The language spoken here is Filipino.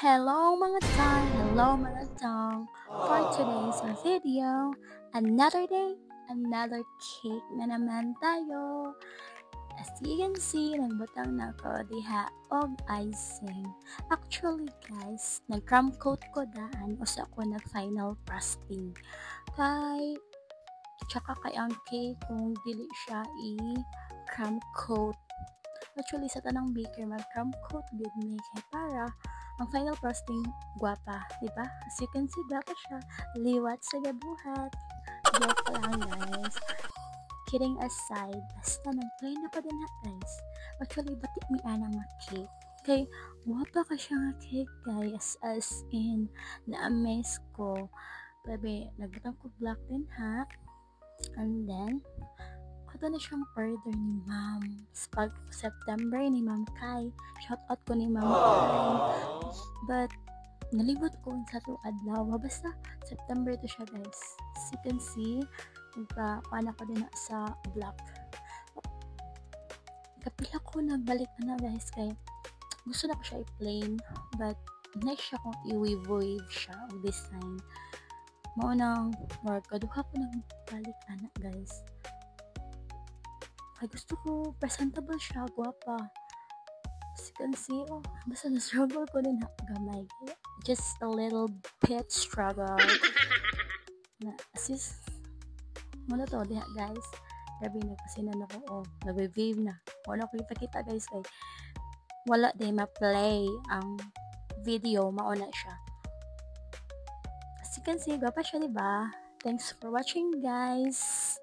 Hello mga tang, hello mga tang. For today's video, another day, another cake na naman tayo. As you can see, nagbutang na ko diha og icing. Actually guys, nag-crumb coat ko daan o sa ako nag-final frosting. Tsaka kay ang cake kung dili siya i-crumb coat. Actually, sa tanang baker, mag-crumb coat good me kay para ang final frosting gwapa, di ba? As you can see, gwapa siya. Liwat sa gabuhat. Joke lang, guys. Kidding aside, basta nag-play na pa din ha, guys. Actually, batik mi anang nga cake. Kay, gwapa ka siya nga cake, guys. As in, na-amaze ko. Babe, nagbutang ko black din ha. And then, kato na siyang order ni ma'am. Pag September ni ma'am Kai. Shoutout ko ni ma'am Kai. But, nalibot ko sa to adlaw. Basta, September to siya guys. As you can see, nagpa-pana ko din sa black. Kapila ko nagbalik na guys kay gusto na ko siya i-plain. But, nice siya kung i-weave siya o design. Maunang work. Kaduha ko nang balik anak guys. Ay, gusto ko presentable siya, guwapa. As you can see, basta na-struggle ko din gamay. Just a little bit struggle. Assist. Muna to, diha guys. Grabe na kasi na ako, nag-wave na. Wala ko ipakita guys, kay wala din ma-play ang video, mauna siya. As you can see, guwapa siya, diba? Thanks for watching guys.